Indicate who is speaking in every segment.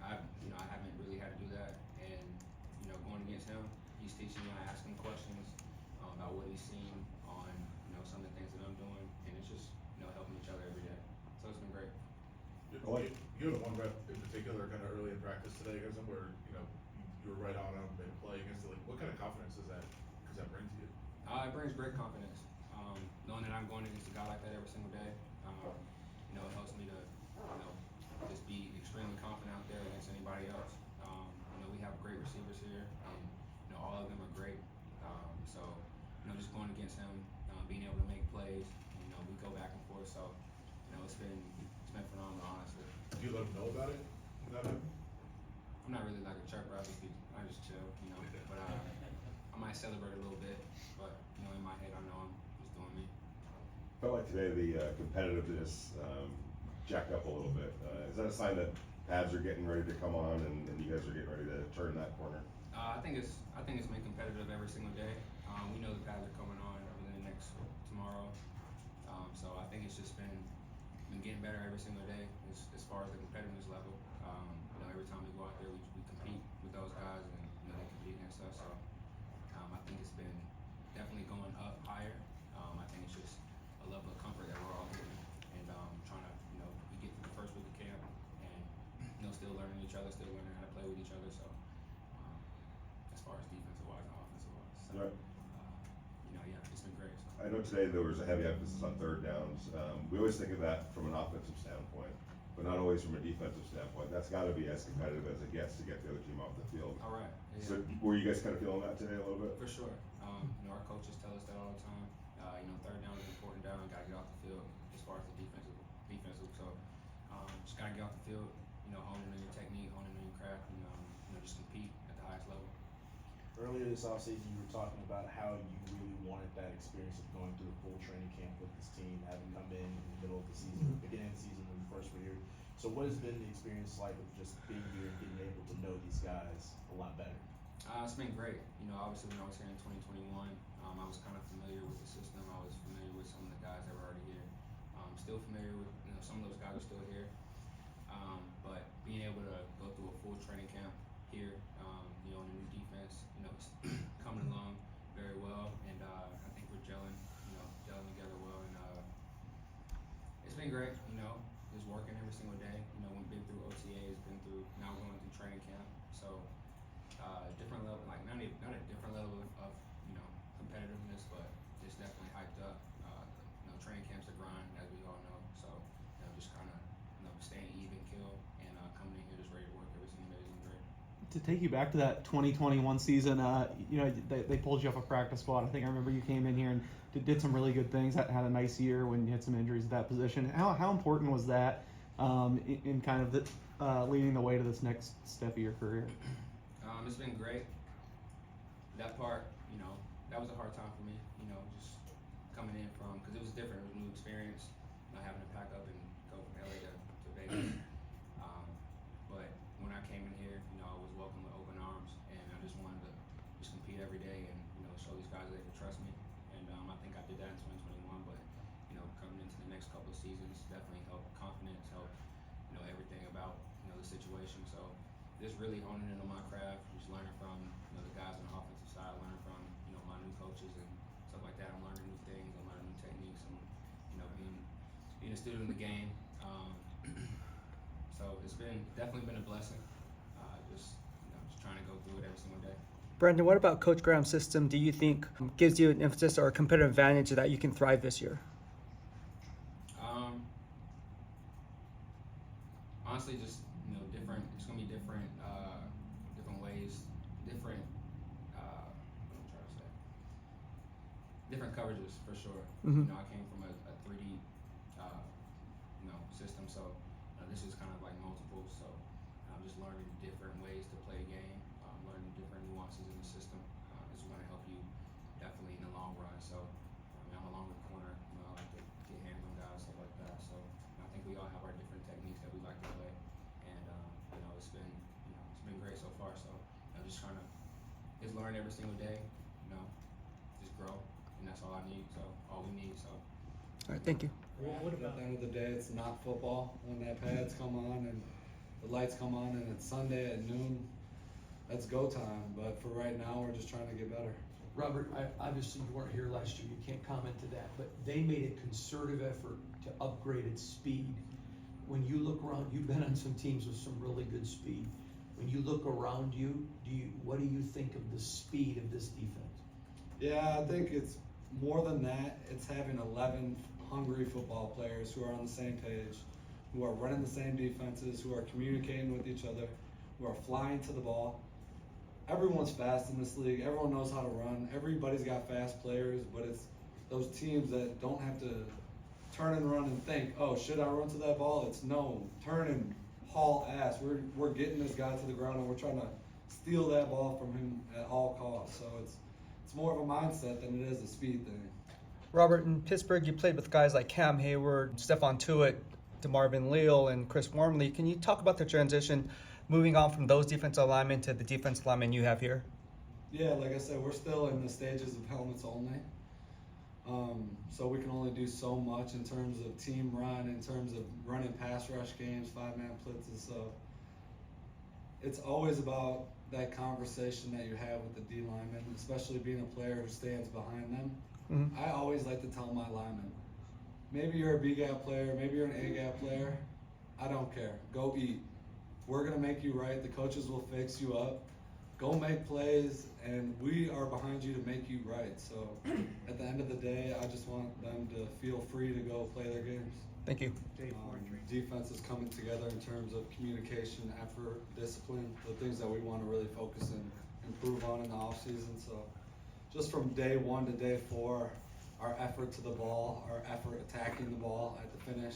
Speaker 1: I haven't really had to do that, and going against him, he's teaching me. I ask him questions about what he's seen on some of the things that I'm doing, and it's just helping each other every day. So it's been great.
Speaker 2: You had one rep in particular kind of early in practice today against him where you were right on him, made a play against it. Like, what kind of confidence does that bring to you?
Speaker 1: It brings great confidence. Knowing that I'm going against a guy like that every single day, it helps me to, just be extremely confident out there against anybody else. We have great receivers here, and all of them are great. So just going against him, being able to make plays, we go back and forth. So, it's been phenomenal, honestly.
Speaker 2: Do you let him know about it?
Speaker 1: I'm not really like a chirper. I just chill, But I might celebrate a little bit, but in my head, I know I'm just doing me.
Speaker 3: Felt like today the competitiveness jacked up a little bit. Is that a sign that pads are getting ready to come on and you guys are getting ready to turn that corner?
Speaker 1: I think it's been competitive every single day. We know the pads are coming on within the next tomorrow, so I think it's just been getting better every single day as far as the competitiveness level. Every time we go out there, we compete with those guys, and they compete against us. So I think it's been definitely going up higher. I think it's just a level of comfort that we're all getting, and trying to we get through the first week of camp, and still learning each other, still learning how to play with each other. So as far as defensive wise and offensive wise, so,
Speaker 3: right.
Speaker 1: Yeah, it's been great. So.
Speaker 3: I know today there was a heavy emphasis on third downs. We always think of that from an offensive standpoint, but not always from a defensive standpoint. That's got to be as competitive as it gets to get the other team off the field.
Speaker 1: All right. Yeah.
Speaker 3: So were you guys kind of feeling that today a little bit?
Speaker 1: For sure. Our coaches tell us that all the time. Third down is important down. Got to get off the field as far as the defensive. So just got to get off the field. Honing in your technique, honing in your craft, and just compete at the highest level.
Speaker 4: Earlier this offseason, you were talking about how you really wanted that experience of going through a full training camp with this team, having come in the middle of the season, beginning of the season when you first were here. So what has been the experience like of just being here and being able to know these guys a lot better?
Speaker 1: It's been great. Obviously when I was here in 2021, I was kind of familiar with the system. I was familiar with some of the guys that were already here. Still familiar with, some of those guys are still here. But being able to go through a full training camp here, on the new defense, it's coming along very well, and I think we're gelling together well, and it's been great, just working every single day. We've been through OTAs, now going through training camp, so different level, like not a different level of competitiveness, but just definitely hyped up. Training camp's a grind, as we all know, so just kind of staying even kill and coming in here just ready to work every single day has been great.
Speaker 5: To take you back to that 2021 season, they pulled you off a practice squad. I think I remember you came in here and did some really good things. Had a nice year when you had some injuries at that position. How important was that in kind of leading the way to this next step of your career?
Speaker 1: It's been great. That part, that was a hard time for me. Just coming in from, because it was different. It was a new experience. Not having to pack up and go from LA to Vegas. But when I came in here, I was welcomed with open arms, and I just wanted to just compete every day and show these guys that they could trust me. And I think I did that in 2021. But coming into the next couple of seasons definitely helped confidence, helped everything about the situation. So just really honing in on my craft, just learning from the guys on the offensive side, learning from my new coaches and stuff like that. I'm learning new things, I'm learning new techniques, and being a student of the game. So it's definitely been a blessing. Just trying to go through it every single day.
Speaker 6: Brandon, what about Coach Graham's system do you think gives you an emphasis or a competitive advantage that you can thrive this year?
Speaker 1: Honestly, just different. It's gonna be different ways, different. What I'm trying to say. Different coverages for sure.
Speaker 6: Mm-hmm.
Speaker 1: I came from a 3D, system, so this is kind of like multiple. So I'm just learning different ways to play a game, learning different nuances in the system. Is going to help you definitely in the long run. So I'm a longer corner. I like to get hands on guys, stuff like that. So I think we all have our different techniques that we like to play, and it's been great so far. So I'm just trying to just learn every single day. Just grow, and that's all I need. So all we need. So.
Speaker 6: All right, thank you.
Speaker 7: What about the end of the day? It's not football when that pads come on, and the lights come on and it's Sunday at noon, that's go time. But for right now, we're just trying to get better.
Speaker 8: Robert, obviously you weren't here last year, you can't comment to that, but they made a concerted effort to upgrade its speed. When you look around, you've been on some teams with some really good speed. When you look around you, what do you think of the speed of this defense?
Speaker 7: Yeah, I think it's more than that. It's having 11 hungry football players who are on the same page, who are running the same defenses, who are communicating with each other, who are flying to the ball. Everyone's fast in this league. Everyone knows how to run. Everybody's got fast players, but it's those teams that don't have to turn and run and think, oh, should I run to that ball? It's no, turn and haul ass. We're getting this guy to the ground and we're trying to steal that ball from him at all costs. So it's more of a mindset than it is a speed thing.
Speaker 6: Robert, in Pittsburgh, you played with guys like Cam Hayward, Stephon Tuitt, DeMarvin Leal, and Chris Wormley. Can you talk about the transition moving on from those defensive linemen to the defensive linemen you have here?
Speaker 7: Yeah, like I said, we're still in the stages of helmets only. So we can only do so much in terms of team run, in terms of running pass rush games, 5-man blitzes. So it's always about that conversation that you have with the D linemen, especially being a player who stands behind them.
Speaker 6: Mm-hmm.
Speaker 7: I always like to tell my linemen, maybe you're a B-gap player, maybe you're an A-gap player, I don't care. Go eat. We're going to make you right. The coaches will fix you up. Go make plays, and we are behind you to make you right. So at the end of the day, I just want them to feel free to go play their games.
Speaker 6: Thank you.
Speaker 7: Defense is coming together in terms of communication, effort, discipline, the things that we want to really focus and improve on in the offseason. So just from day 1 to day 4, our effort to the ball, our effort attacking the ball at the finish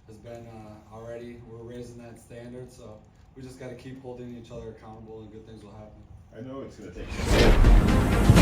Speaker 7: has been already, we're raising that standard. So we just got to keep holding each other accountable and good things will happen.
Speaker 3: I know it's going to take